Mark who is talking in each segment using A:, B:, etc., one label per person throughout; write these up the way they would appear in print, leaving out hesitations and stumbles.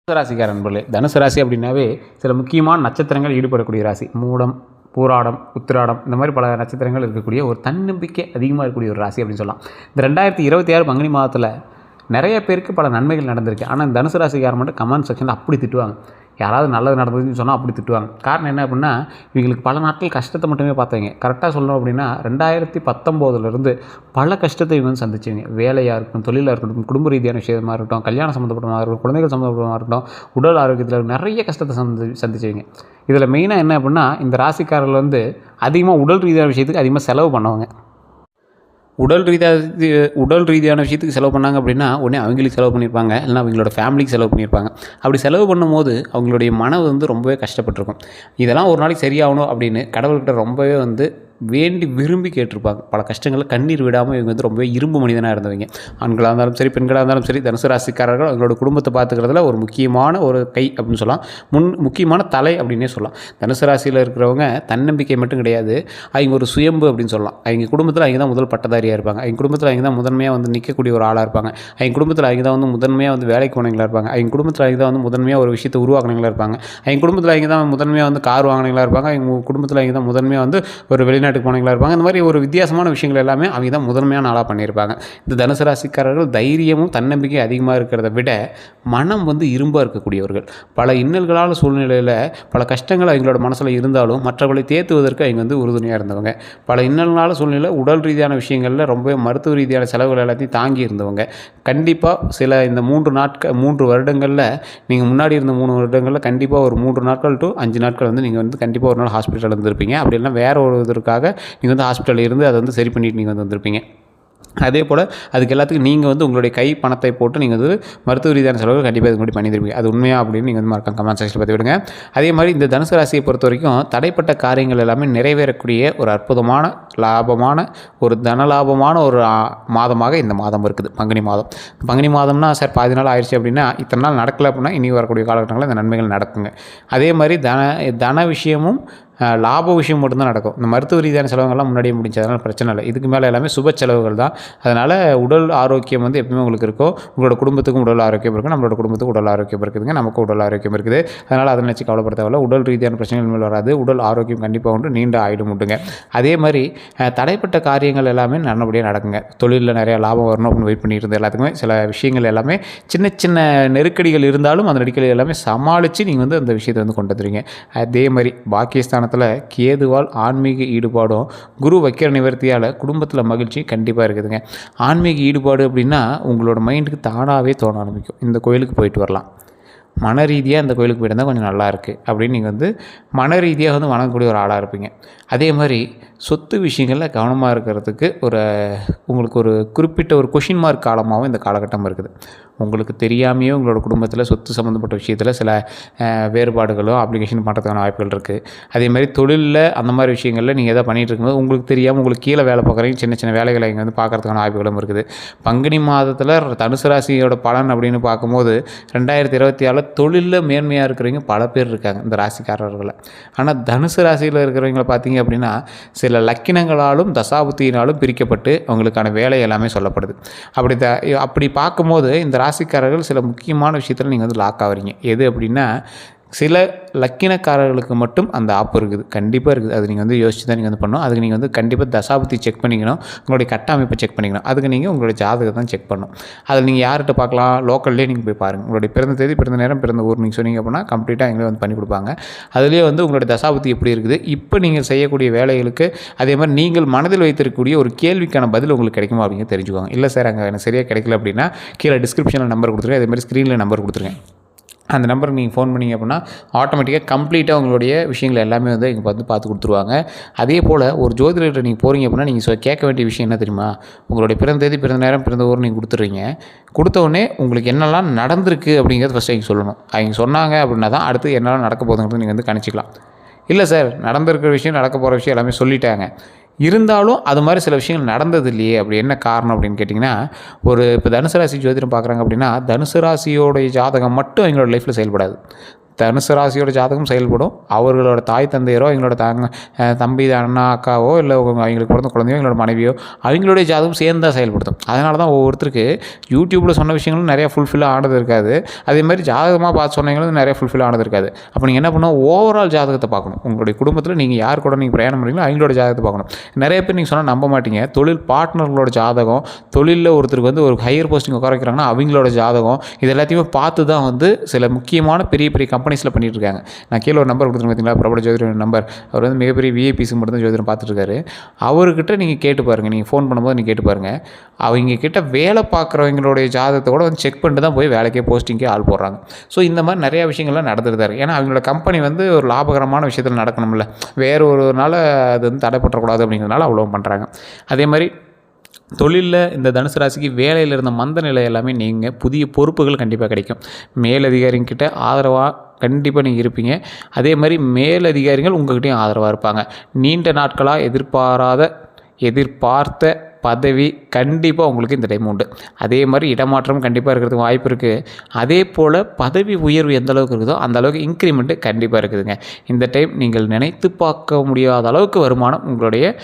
A: தனுசு ராசிக்கார நண்பர்களே, தனுசு ராசி அப்படின்னாவே சில முக்கியமான நட்சத்திரங்கள் ஈடுபடக்கூடிய ராசி. மூலம், பூராடம், உத்திராடம் இந்த மாதிரி பல நட்சத்திரங்கள் இருக்கக்கூடிய ஒரு தன்னம்பிக்கை அதிகமாக இருக்கக்கூடிய ஒரு ராசி அப்படின்னு சொல்லலாம். இந்த 2026 பங்குனி மாதத்தில் நிறைய பேருக்கு பல நன்மைகள் நடந்திருக்கு. ஆனால் இந்த தனுசு ராசிக்காரன் மட்டும் கமெண்ட் செக்ஷனில் அப்படி திட்டுவாங்க. யாராவது நல்லது நடந்ததுன்னு சொன்னால் அப்படி திட்டுவாங்க. காரணம் என்ன அப்படின்னா, இவங்களுக்கு பல நாட்கள் கஷ்டத்தை மட்டுமே பார்த்தவங்க. கரெக்டாக சொல்லணும் அப்படின்னா 2019 பல கஷ்டத்தை இவங்க சந்திச்சவங்க. வேலையாக இருக்கட்டும், தொழிலாக இருக்கட்டும், குடும்ப ரீதியான விஷயமாக இருக்கட்டும், கல்யாணம் சம்மந்தப்பட்டமாக இருக்கட்டும், குழந்தைகள் சம்மந்தப்பட்டமாக இருக்கட்டும், உடல் ஆரோக்கியத்தில் நிறைய கஷ்டத்தை சந்திச்சவங்க. இதில் மெயினாக என்ன அப்படின்னா, இந்த ராசிக்காரர்கள் அதிகமாக உடல் ரீதியான விஷயத்துக்கு அதிகமாக செலவு பண்ணுவாங்க. உடல் ரீதியான விஷயத்துக்கு செலவு பண்ணாங்க அப்படின்னா உடனே அவங்களுக்கு செலவு பண்ணியிருப்பாங்க, இல்லைனா அவங்களோட ஃபேமிலிக்கு செலவு பண்ணியிருப்பாங்க. அப்படி செலவு பண்ணும்போது அவங்களுடைய மனம் ரொம்பவே கஷ்டப்பட்டிருக்கும். இதெல்லாம் ஒரு நாளைக்கு சரியாகணும் அப்படின்னு கடவுள்கிட்ட ரொம்பவே வேண்டி விரும்பி கேட்டிருப்பாங்க. பல கஷ்டங்களில் கண்ணீர் விடாமல் இவங்க ரொம்பவே இரும்பு மனிதனாக இருந்தவங்க. ஆண்களாக இருந்தாலும் சரி, பெண்களாக இருந்தாலும் சரி, தனுசு ராசிக்காரர்கள் அவங்களோட குடும்பத்தை பார்த்துக்கிறதுல ஒரு முக்கியமான ஒரு கை அப்படின்னு சொல்லலாம். முக்கியமான தலை அப்படின்னே சொல்லலாம். தனுசு ராசியில் இருக்கிறவங்க தன்னம்பிக்கை மட்டும் கிடையாது, அவங்க ஒரு சுயம்பு அப்படின்னு சொல்லலாம். அவங்க குடும்பத்தில் அவங்க தான் முதல் பட்டதாரியாக இருப்பாங்க. அவங்க குடும்பத்தில் அவங்க தான் முதன்மையாக நிற்கக்கூடிய ஒரு ஆளாக இருப்பாங்க. அவங்க குடும்பத்தில் அவங்க தான் முதன்மையாக வேலைக்கு போனவங்களாக இருப்பாங்க. அவங்க குடும்பத்தில் அவங்க தான் முதன்மையாக ஒரு விஷயத்தை உருவாக்குனவங்களாக இருப்பாங்க. அவங்க குடும்பத்தில் அவங்க தான் முதன்மையாக கார் வாங்கினவங்களாக இருப்பாங்க. அவங்க குடும்பத்தில் அவங்க தான் முதன்மையாக ஒரு வெளிநாட்டுக்கு போனவங்களாக இருப்பாங்க. இந்த மாதிரி ஒரு வித்தியாசமான விஷயங்கள் எல்லாமே அவங்க தான் முதன்மையான ஆளாக பண்ணியிருப்பாங்க. இந்த தனுசு ராசிக்காரர்கள் தைரியமும் தன்னம்பிக்கை அதிகமாக இருக்கிறத விட மனம் இரும்பாக இருக்கக்கூடியவர்கள். பல இன்னல்களால் சூழ்நிலையில் பல கஷ்டங்கள் அவங்களோட மனசில் இருந்தாலும் மற்றவர்களை தேற்றுவதற்கு அவங்க உறுதுணையாக இருந்தவங்க. பல இன்னல்களால் சூழ்நிலை உடல் ரீதியான விஷயங்களில் ரொம்ப மருத்துவ ரீதியான செலவுகள் எல்லாத்தையும் தாங்கி இருந்தவங்க. கண்டிப்பாக சில இந்த 3 வருடங்களில் நீங்கள் முன்னாடி இருந்த 3 வருடங்களில் கண்டிப்பாக ஒரு 3 நாட்கள் டு 5 நாட்கள் நீங்கள் கண்டிப்பாக ஒரு நாள் ஹாஸ்பிட்டல் இருந்திருப்பீங்க. அப்படி இல்லைனா வேறு ஒரு இதற்காக நீங்கள் ஹாஸ்பிட்டலில் இருந்து அதை சரி பண்ணிட்டு நீங்கள் வந்திருப்பீங்க. அதே போல் அதுக்கு எல்லாத்துக்கும் நீங்கள் உங்களுடைய கை பணத்தை போட்டு நீங்கள் மருத்துவ ரீதியான செலவுகள் கண்டிப்பாக இது முன்னாடி பண்ணியிருப்பீங்க. அது உண்மையாக அப்படின்னு நீங்கள் மறக்காம கமெண்ட் செக்ஷனில் பார்த்து விடுங்க. அதே மாதிரி இந்த தனுசு ராசியை பொறுத்த வரைக்கும் தடைப்பட்ட காரியங்கள் எல்லாமே நிறைவேறக்கூடிய ஒரு அற்புதமான லாபமான ஒரு தனலாபமான ஒரு மாதமாக இந்த மாதம் இருக்குது. பங்குனி மாதம். பங்குனி மாதம்னா சார் பாதி நாள் ஆயிடுச்சு அப்படின்னா இத்தனை நாள் நடக்கலை அப்படின்னா இனி வரக்கூடிய காலகட்டங்களில் இந்த நன்மைகள் நடக்குங்க. அதே மாதிரி தன விஷயமும் லாப விஷயம் மட்டும்தான் நடக்கும். இந்த மருத்துவ ரீதியான செலவுகள்லாம் முன்னாடியே முடிஞ்சு, அதனால் பிரச்சனை இல்லை. இதுக்கு மேலே எல்லாமே சுப செலவுகள் தான். அதனால் உடல் ஆரோக்கியம் எப்பவுமே உங்களுக்கு இருக்கும். உங்களோட குடும்பத்துக்கும் உடல் ஆரோக்கியம் இருக்குது, நம்மளோட குடும்பத்துக்கும் உடல் ஆரோக்கியம் இருக்குதுங்க, நமக்கும் உடல் ஆரோக்கியம் இருக்குது. அதனால் அதை நினச்சி கவலைப்பட தேவையில்லை. உடல் ரீதியான பிரச்சனைகள் மேலே வராது. உடல் ஆரோக்கியம் கண்டிப்பாக நீண்ட ஆயுடும் உண்டுங்க. அதே மாதிரி தடைப்பட்ட காரியங்கள் எல்லாமே நல்லபடியாக நடக்குங்க. தொழிலில் நிறையா லாபம் வரணும் அப்படின்னு வெயிட் பண்ணிட்டு இருந்த எல்லாத்துக்குமே சில விஷயங்கள் எல்லாமே சின்ன சின்ன நெருக்கடிகள் இருந்தாலும் அந்த நெருக்கடிகள் எல்லாமே சமாளித்து நீங்கள் அந்த விஷயத்தை கொண்டு வந்துடுறீங்க. அதே மாதிரி பாக்கியஸ்தான கேதுவால் ஆன்மீக ஈடுபாடும் குரு வக்கிர நிவர்த்தியால் குடும்பத்தில் மகிழ்ச்சி கண்டிப்பாக இருக்குதுங்க. ஆன்மீக ஈடுபாடு அப்படின்னா உங்களோட மைண்டுக்கு தானாகவே தோண ஆரம்பிக்கும். இந்த கோயிலுக்கு போயிட்டு வரலாம், மன ரீதியாக இந்த கோயிலுக்கு போயிருந்தால் கொஞ்சம் நல்லா இருக்குது அப்படின்னு நீங்கள் மன ரீதியாக வணங்கக்கூடிய ஒரு ஆளாக இருப்பீங்க. அதே மாதிரி சொத்து விஷயங்களில் கவனமாக இருக்கிறதுக்கு உங்களுக்கு ஒரு குறிப்பிட்ட ஒரு கொஷின் மார்க் காலமாகவும் இந்த காலகட்டம் இருக்குது. உங்களுக்கு தெரியாமையே உங்களோட குடும்பத்தில் சொத்து சம்மந்தப்பட்ட விஷயத்தில் சில வேறுபாடுகளோ அப்ளிகேஷன் பண்ணுறதுக்கான வாய்ப்புகள் இருக்குது. அதே மாதிரி தொழிலில் அந்த மாதிரி விஷயங்களில் நீங்கள் எதாவது பண்ணிகிட்டு இருக்கும்போது உங்களுக்கு தெரியாமல் உங்களுக்கு கீழே வேலை பார்க்குறீங்க, சின்ன சின்ன வேலைகளை இங்கே பார்க்குறதுக்கான வாய்ப்புகளும் இருக்குது. பங்குனி மாதத்தில் தனுசு ராசியோட பலன் அப்படின்னு பார்க்கும்போது 2026 தொழிலில் மேன்மையாக இருக்கிறவங்க பல பேர் இருக்காங்க இந்த ராசிக்காரர்களை. ஆனால் தனுசு ராசியில் இருக்கிறவங்களை பார்த்தீங்க அப்படின்னா சில லக்கினங்களாலும் தசாபுத்தியினாலும் பிரிக்கப்பட்டு அவங்களுக்கான வேலை எல்லாமே சொல்லப்படுது. அப்படி பார்க்கும்போது இந்த ராசிக்காரர்கள் சில முக்கியமான விஷயத்தில் நீங்கள் லாக் ஆகிறீங்க. எது அப்படின்னா சில லக்கினக்காரர்களுக்கு மட்டும் அந்த ஆப்பு இருக்குது, கண்டிப்பாக இருக்குது. அது நீங்கள் யோசிச்சு தான் நீங்கள் பண்ணணும். அதுக்கு நீங்கள் கண்டிப்பாக தசாபுத்தி செக் பண்ணிக்கணும், உங்களுடைய கட்டமைப்பை செக் பண்ணிக்கணும். அதுக்கு நீங்கள் உங்களுடைய ஜாதகத்தை தான் செக் பண்ணணும். அதில் நீங்கள் யார்கிட்ட பார்க்கலாம், லோக்கல்லே நீங்கள் போய் பாருங்கள். உங்களுடைய பிறந்த தேதி, பிறந்த நேரம், பிறந்த ஊர் நீங்கள் சொன்னீங்க அப்படின்னா கம்ப்ளீட்டாக எங்களே பண்ணி கொடுப்பாங்க. அதுலேயே உங்களுடைய தசாபுத்தி எப்படி இருக்குது, இப்போ நீங்கள் செய்யக்கூடிய வேலைகளுக்கு அதே மாதிரி நீங்கள் மனதில் வைத்திருக்கக்கூடிய ஒரு கேள்விக்கான பதில் உங்களுக்கு கிடைக்குமா அப்படிங்க தெரிஞ்சுக்கோங்க. இல்லை சார் அங்கே எனக்கு சரியாக கிடைக்கல அப்படின்னா கீழே டிஸ்கிரிப்ஷனில் நம்பர் கொடுத்துருங்க, அதே மாதிரி ஸ்க்ரீனில் நம்பர் கொடுத்துருங்க. அந்த நம்பருக்கு நீங்கள் ஃபோன் பண்ணிங்க அப்படின்னா ஆட்டோமேட்டிக்காக கம்ப்ளீட்டாக உங்களுடைய விஷயங்கள் எல்லாமே இங்கே பார்த்து கொடுத்துருவாங்க. அதே போல் ஒரு ஜோதிடர்கிட்ட நீங்கள் போகிறீங்க அப்படின்னா நீங்கள் கேட்க வேண்டிய விஷயம் என்ன தெரியுமா, உங்களுடைய பிறந்த தேதி, பிறந்த நேரம், பிறந்த ஊர் நீங்கள் கொடுத்துட்றீங்க. கொடுத்தவுடனே உங்களுக்கு என்னெல்லாம் நடந்திருக்கு அப்படிங்கிறது ஃபஸ்ட்டு அவங்க சொல்லணும். அவங்க சொன்னாங்க அப்படின்னா தான் அடுத்து என்னெல்லாம் நடக்க போகுதுங்கிறது நீங்கள் கணிச்சிக்கலாம். இல்லை சார் நடந்திருக்கிற விஷயம், நடக்க போகிற விஷயம் எல்லாமே சொல்லிட்டாங்க, இருந்தாலும் அது மாதிரி சில விஷயங்கள் நடந்தது இல்லையே, அப்படி என்ன காரணம் அப்படின்னு கேட்டிங்கன்னா, இப்போ தனுசு ராசி ஜோதிடம் பார்க்குறாங்க அப்படின்னா தனுசு ராசியோடைய ஜாதகம் மட்டும் எங்களோட லைஃப்பில் செயல்படாது. தனுசு ராசியோட ஜாதகம் செயல்படும். அவர்களோட தாய் தந்தையரோ, எங்களோட தம்பி அண்ணா அக்காவோ, இல்லை அவங்களுக்கு பிறந்த குழந்தையோ, எங்களோட மனைவியோ, அவங்களுடைய ஜாதகம் சேர்ந்து தான் செயல்படுத்தும். அதனால தான் ஒவ்வொருத்தருக்கு யூடியூப்பில் சொன்ன விஷயங்களும் நிறையா ஃபுல்ஃபில் ஆனது இருக்காது. அதே மாதிரி ஜாதகமாக பார்த்து சொன்னீங்களும் நிறையா ஃபுல்ஃபில் ஆனது இருக்காது. அப்போ நீங்கள் என்ன பண்ணணும், ஓவரால் ஜாதகத்தை பார்க்கணும். உங்களுடைய குடும்பத்தில் நீங்கள் யார் கூட நீங்கள் பிரயாணம் பண்ணுறீங்களோ அவங்களோட ஜாதகத்தை பார்க்கணும். நிறைய பேர் நீங்கள் சொன்னால் நம்ப மாட்டீங்க, தொழில் பார்ட்னர்களோட ஜாதகம், தொழிலில் ஒருத்தருக்கு வந்து ஒரு ஹையர் போஸ்டிங் உட்கார வைக்கிறாங்கன்னா அவங்களோட ஜாதகம், இது எல்லாத்தையுமே பார்த்து தான் வந்து சில முக்கியமான பெரிய பெரிய கம்பெனிஸில் பண்ணிகிட்டு இருக்காங்க. நான் கீழே ஒரு நம்பர் கொடுத்துருங்க பார்த்தீங்களா, பிரபல ஜோதிடர் நம்பர். அவர் வந்து மிகப்பெரிய விஐபிஸுக்கு மட்டும் தான் ஜோதிடம் பார்த்துருக்காரு. அவர்கிட்ட நீங்கள் கேட்டு பாருங்கள், நீங்கள் ஃபோன் பண்ணும்போது நீங்கள் கேட்டு பாருங்கள். அவங்க கிட்ட வேலை பார்க்குறவங்களுடைய ஜாதகத்தை கூட வந்து செக் பண்ணிட்டு தான் போய் வேலைக்கே போஸ்டிங்கே ஆள் போடுறாங்க. ஸோ இந்த மாதிரி நிறையா விஷயங்கள்லாம் நடந்துட்டு தான் இருக்குது. ஏன்னா அவங்களோட கம்பெனி வந்து ஒரு லாபகரமான விஷயத்தில் நடக்கணும்ல, வேறு ஒரு நாள் அது வந்து தடைப்பற்றக்கூடாது அப்படிங்கிறதுனால அவ்வளோ பண்ணுறாங்க. அதே மாதிரி தொழிலில் இந்த தனுசு ராசிக்கு வேலையில் இருந்த மந்த நிலை எல்லாமே நீங்கள் புதிய பொறுப்புகள் கண்டிப்பாக கிடைக்கும். மேலதிகாரிங்கிட்ட ஆதரவாக கண்டிப்பாக நீங்கள் இருப்பீங்க. அதே மாதிரி மேலதிகாரிகள் உங்கள்கிட்டையும் ஆதரவாக இருப்பாங்க. நீண்ட நாட்களாக எதிர்பார்த்த பதவி கண்டிப்பாக உங்களுக்கு இந்த டைம் உண்டு. அதே மாதிரி இடமாற்றம் கண்டிப்பாக இருக்கிறதுக்கு வாய்ப்பு இருக்குது. அதே போல் பதவி உயர்வு எந்த அளவுக்கு இருக்குதோ அந்த அளவுக்கு இன்க்ரிமெண்ட்டு கண்டிப்பாக இருக்குதுங்க. இந்த டைம் நீங்கள் நினைத்து பார்க்க முடியாத அளவுக்கு வருமானம் உங்களுடைய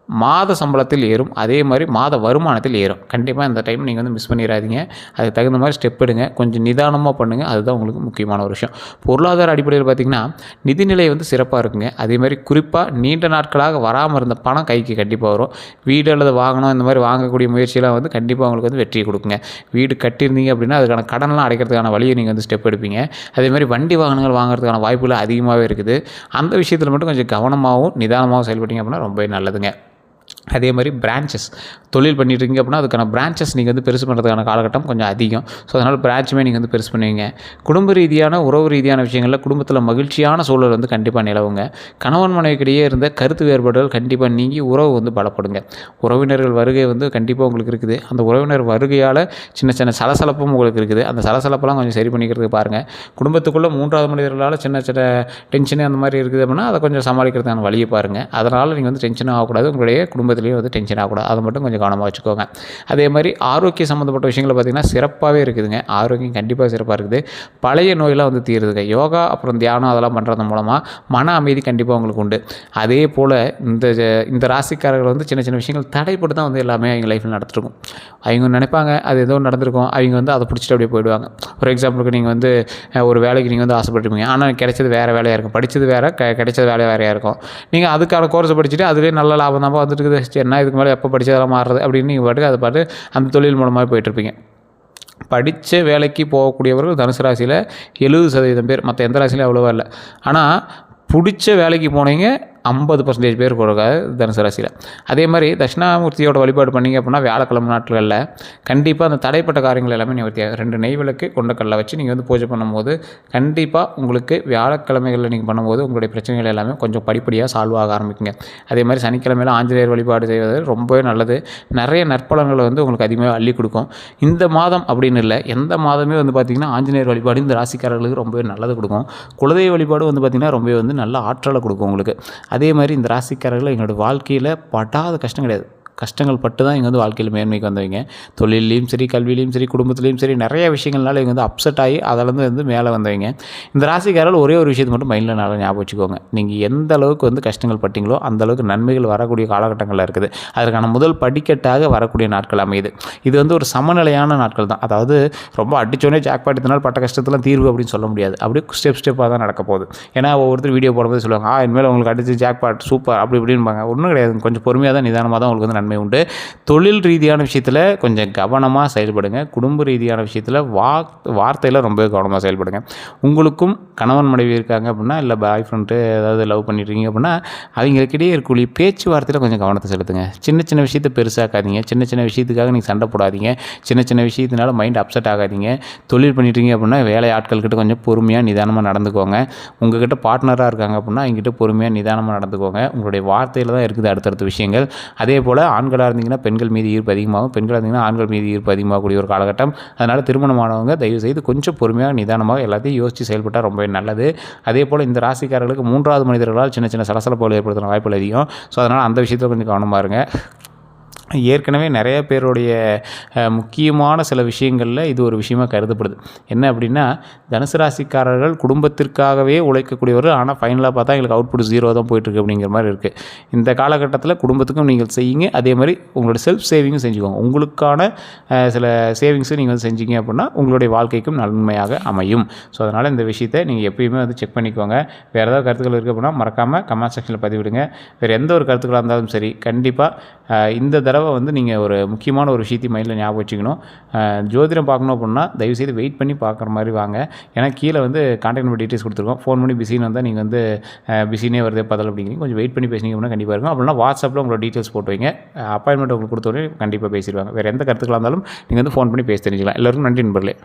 A: மாத சம்பளத்தில் ஏறும். அதே மாதிரி மாத வருமானத்தில் ஏறும். கண்டிப்பாக இந்த டைம் நீங்கள் வந்து மிஸ் பண்ணிடாதீங்க. அதுக்கு தகுந்த மாதிரி ஸ்டெப் எடுங்க. கொஞ்சம் நிதானமாக பண்ணுங்கள். அதுதான் உங்களுக்கு முக்கியமான ஒரு விஷயம். பொருளாதார அடிப்படையில் பார்த்திங்கன்னா நிதிநிலை வந்து சிறப்பாக இருக்குங்க. அதே மாதிரி குறிப்பாக நீண்ட நாட்களாக வராமல் இருந்த பணம் கைக்கு கண்டிப்பாக வரும். வீடு அல்லது வாகனம் இந்த மாதிரி வாங்கக்கூடிய முயற்சியெல்லாம் வந்து கண்டிப்பாக உங்களுக்கு வந்து வெற்றியை கொடுக்குங்க. வீடு கட்டியிருந்தீங்க அப்படின்னா அதுக்கான கடனெலாம் அடைக்கிறதுக்கான வழியை நீங்கள் வந்து ஸ்டெப் எடுப்பீங்க. அதே மாதிரி வண்டி வாகனங்கள் வாங்குறதுக்கான வாய்ப்புகள் அதிகமாகவே இருக்குது. அந்த விஷயத்தில் மட்டும் கொஞ்சம் கவனமாகவும் நிதானமாகவும் செயல்பட்டீங்க அப்படின்னா ரொம்பவே நல்லதுங்க. அதே மாதிரி பிரான்ச்சஸ் தொழில் பண்ணிட்டுருக்கீங்க அப்படின்னா அதுக்கான பிரான்ச்சஸ் நீங்கள் வந்து பெருசு பண்ணுறதுக்கான காலகட்டம் கொஞ்சம் அதிகம். ஸோ அதனால் பிரான்ச்சுமே நீங்கள் வந்து பெருசு பண்ணுவீங்க. குடும்ப ரீதியான உறவு ரீதியான விஷயங்களில் குடும்பத்தில் மகிழ்ச்சியான சூழல் வந்து கண்டிப்பாக நிலவுங்க. கணவன் மனைவிக்கிடையே இருந்த கருத்து வேறுபாடுகள் கண்டிப்பாக நீங்கி உறவு வந்து பலப்படுங்க. உறவினர்கள் வருகை வந்து கண்டிப்பாக உங்களுக்கு இருக்குது. அந்த உறவினர் வருகையால் சின்ன சின்ன சலசலப்பும் உங்களுக்கு இருக்குது. அந்த சலசலப்பெல்லாம் கொஞ்சம் சரி பண்ணிக்கிறதுக்கு பாருங்கள். குடும்பத்துக்குள்ளே மூன்றாவது மனிதர்களால் சின்ன சின்ன டென்ஷனு அந்த மாதிரி இருக்குது அப்படின்னா அதை கொஞ்சம் சமாளிக்கிறதுக்கான வழியை பாருங்கள். அதனால் நீங்கள் வந்து டென்ஷன் ஆகக்கூடாது. உங்களுடைய குடும்பத்திலேயே வந்து டென்ஷன் ஆகக்கூடாது. அதை மட்டும் கொஞ்சம் கவனமாக வச்சுக்கோங்க. அதே மாதிரி ஆரோக்கிய சம்மந்தப்பட்ட விஷயங்களை பார்த்திங்கன்னா சிறப்பாகவே இருக்குதுங்க. ஆரோக்கியம் கண்டிப்பாக சிறப்பாக இருக்குது. பழைய நோயெல்லாம் வந்து தீருதுங்க. யோகா அப்புறம் தியானம் அதெல்லாம் பண்ணுறது மூலமாக மன அமைதி கண்டிப்பாக உங்களுக்கு உண்டு. அதே போல் இந்த ராசிக்காரர்கள் வந்து சின்ன சின்ன விஷயங்கள் தடைப்பட்டு தான் வந்து எல்லாமே அவங்க லைஃப்பில் நடத்திருக்கும். அவங்க நினைப்பாங்க அது ஏதோ நடந்திருக்கும், அவங்க வந்து அதை பிடிச்சிட்டு அப்படியே போயிடுவாங்க. ஒரு எக்ஸாம்பிளுக்கு நீங்கள் வந்து ஒரு வேலைக்கு நீங்கள் வந்து ஆசைப்பட்டுருப்பீங்க. ஆனால் கிடைச்சது வேறு வேலையாக இருக்கும், படித்தது வேறு, கிடைச்சது வேலையாக இருக்கும். நீங்கள் அதுக்கான கோர்ஸை படிச்சுட்டு அதுவே நல்ல லாபம் தான் வந்துட்டு இருக்குது. சரிண்ணா இதுக்கு மேலே எப்போ படித்ததெல்லாம் மாறுறது அப்படின்னு நீங்கள் பாட்டுக்கு அதை பாட்டு அந்த தொழில் மூலமாக போயிட்டுருப்பீங்க. படித்த வேலைக்கு போகக்கூடியவர்கள் தனுசு ராசியில் 70% பேர், மற்ற எந்த ராசியிலும் அவ்வளோவா இல்லை. ஆனால் பிடிச்ச வேலைக்கு போனீங்க 50% பேர் போகிறாங்க தனுசு ராசியில். அதே மாதிரி தட்சிணாமூர்த்தியோட வழிபாடு பண்ணிங்க அப்படின்னா வியாழக்கிழமை நாட்களில் கண்டிப்பாக அந்த தடைப்பட்ட காரியங்கள் எல்லாமே நிவர்த்தியாகும். 2 நெய் விளக்கு கொண்டக்கல்லை வச்சு நீங்கள் வந்து பூஜை பண்ணும்போது கண்டிப்பாக உங்களுக்கு வியாழக்கிழமைகளில் நீங்கள் பண்ணும்போது உங்களுடைய பிரச்சனைகள் எல்லாமே கொஞ்சம் படிப்படியாக சால்வ் ஆக ஆரம்பிக்குங்க. அதே மாதிரி சனிக்கிழமையில் ஆஞ்சநேயர் வழிபாடு செய்வது ரொம்பவே நல்லது. நிறைய நற்பலன்களை வந்து உங்களுக்கு அதிகமாக அள்ளி கொடுக்கும். இந்த மாதம் அப்படின்னு இல்லை, எந்த மாதமே வந்து பார்த்திங்கன்னா ஆஞ்சநேயர் வழிபாடு இந்த ராசிக்காரர்களுக்கு ரொம்பவே நல்லது கொடுக்கும். குலதெய்வ வழிபாடு வந்து பார்த்திங்கன்னா ரொம்பவே வந்து நல்ல ஆற்றலை கொடுக்கும் உங்களுக்கு. அதே மாதிரி இந்த ராசிக்காரர்கள் எங்களோட வாழ்க்கையில் படாத கஷ்டம் கிடையாது. கஷ்டங்கள் பட்டு தான் இங்கே வந்து வாழ்க்கையில் மேன்மைக்கு வந்தவங்க. தொழிலையும் சரி, கல்வியிலையும் சரி, குடும்பத்துலேயும் சரி, நிறைய விஷயங்கள்னால இங்கே வந்து அப்செட் ஆகி அதிலேருந்து வந்து மேலே வந்தவங்க. இந்த ராசிக்காரர்கள் ஒரே ஒரு விஷயத்தை மட்டும் மைண்டில் நல்லா ஞாபகம் வச்சுக்கோங்க. நீங்கள் எந்த அளவுக்கு வந்து கஷ்டங்கள் பட்டிங்களோ அந்த அளவுக்கு நன்மைகள் வரக்கூடிய காலகட்டங்களில் இருக்குது. அதற்கான முதல் படிக்கட்டாக வரக்கூடிய நாட்கள் அமையுது. இது வந்து ஒரு சமநிலையான நாட்கள் தான். அதாவது ரொம்ப அடித்தோடனே ஜாக்பாட் இதனால் பட்ட கஷ்டத்தெல்லாம் தீர்வு அப்படின்னு சொல்ல முடியாது. அப்படியே ஸ்டெப்பாக தான் நடக்க போகுது. ஏன்னா ஒவ்வொருத்தர் வீடியோ போடும்போது சொல்லுவாங்க, இனிமேல் உங்களுக்கு அடித்து ஜாக்பாட் சூப்பர் அப்படி இப்படின்பாங்க. ஒன்றும் கிடையாது. கொஞ்சம் பொறுமையாக தான் நிதானமாக தான் உங்களுக்கு வந்து நன்மை உண்டு. தொழில் ரீதியான விஷயத்தில் கொஞ்சம் கவனமாக செயல்படுங்க. குடும்ப ரீதியான விஷயத்தில் வார்த்தையில் ரொம்ப கவனமாக செயல்படுங்க. உங்களுக்கும் கணவன் மனைவி இருக்காங்க அப்படின்னா, இல்லை பாய் ஃப்ரெண்டு ஏதாவது லவ் பண்ணிட்டுருக்கீங்க அப்படின்னா அவங்களுக்கிடையே இருக்கக்கூடிய பேச்சுவார்த்தையில் கொஞ்சம் கவனத்தை செலுத்துங்க. சின்ன சின்ன விஷயத்தை பெருசாக்காதீங்க. சின்ன சின்ன விஷயத்துக்காக நீங்கள் சண்டை போடாதீங்க. சின்ன சின்ன விஷயத்தினால மைண்ட் அப்செட் ஆகாதீங்க. தொழில் பண்ணிட்டுருக்கீங்க அப்படின்னா வேலை ஆட்கள்கிட்ட கொஞ்சம் பொறுமையாக நிதானமாக நடந்துக்கோங்க. உங்கள்கிட்ட பார்ட்னராக இருக்காங்க அப்படின்னா அவங்ககிட்ட பொறுமையாக நிதானமாக நடந்துக்கோங்க. உங்களுடைய வார்த்தையில் தான் இருக்குது அடுத்தடுத்த விஷயங்கள். அதே போல் ஆண்களாக இருந்தீங்கன்னா பெண்கள் மீது ஈர்ப்பு அதிகமாகும், பெண்களாக இருந்தீங்கன்னா ஆண்கள் மீது ஈர்ப்பு அதிகமாகக்கூடிய ஒரு காலகட்டம். அதனால் திருமணமானவங்க தயவுசெய்து கொஞ்சம் பொறுமையாக நிதானமாக எல்லாத்தையும் யோசித்து செயல்பட்டால் ரொம்பவே நல்லது. அதே போல் இந்த ராசிக்காரர்களுக்கு 3வது மனிதர்களால் சின்ன சின்ன சலசலப்புகள் ஏற்படுத்துகிற வாய்ப்புகள் அதிகம். ஸோ அதனால் அந்த விஷயத்தில் கொஞ்சம் கவனமாக இருங்க. ஏற்கனவே நிறைய பேருடைய முக்கியமான சில விஷயங்களில் இது ஒரு விஷயமா கருதப்படுது. என்ன அப்படின்னா, தனுசு ராசிக்காரர்கள் குடும்பத்திற்காகவே உழைக்கக்கூடியவர். ஆனால் ஃபைனலாக பார்த்தா எங்களுக்கு அவுட்புட் 0 தான் போயிட்டுருக்கு அப்படிங்கிற மாதிரி இருக்குது. இந்த காலகட்டத்தில் குடும்பத்துக்கும் நீங்கள் செய்யுங்க, அதே மாதிரி உங்களோட செல்ஃப் சேவிங்கும் செஞ்சுக்கோங்க. உங்களுக்கான சில சேவிங்ஸும் நீங்கள் செஞ்சீங்க அப்படின்னா உங்களுடைய வாழ்க்கைக்கும் நன்மையாக அமையும். ஸோ அதனால் இந்த விஷயத்தை நீங்கள் எப்பயுமே செக் பண்ணிக்கோங்க. வேறு ஏதாவது கருத்துக்கள் இருக்குது அப்படின்னா மறக்காமல் கமெண்ட் செக்ஷனில் பதிவிடுங்க. வேறு எந்த ஒரு கருத்துக்களாக இருந்தாலும் சரி, கண்டிப்பாக இந்த தடவை நீங்கள் ஒரு முக்கியமான ஒரு விஷயத்தையும் மைண்டில் ஞாபகம் வச்சுக்கணும். ஜோதிடம் பார்க்கணும் அப்படின்னா தயவுசெய்து வெயிட் பண்ணி பார்க்குற மாதிரி வாங்க. ஏன்னா கீழே கான்டாக்ட் நம்பர் டீட்டெயில்ஸ் கொடுத்துருக்கோம். ஃபோன் பண்ணி பிஸின்னு வந்தால் நீங்கள் பிஸினே வருது பதில் அப்படிங்கிறீங்க. கொஞ்சம் வெயிட் பண்ணி பேசினீங்க அப்படின்னா கண்டிப்பாக இருக்கும். அப்படின்னா வாட்ஸ்அப்பில் உங்களோட டீட்டெயில்ஸ் போட்டு வைங்க. அப்பாயின்மெண்ட் உங்களுக்கு கொடுத்தோடனே கண்டிப்பாக பேசிடுவாங்க. வேறு எந்த கருத்துக்களாக இருந்தாலும் நீங்கள் ஃபோன் பண்ணி பேசி தெரிஞ்சுக்கலாம். எல்லோருக்கும் நன்றி நண்பர்களே.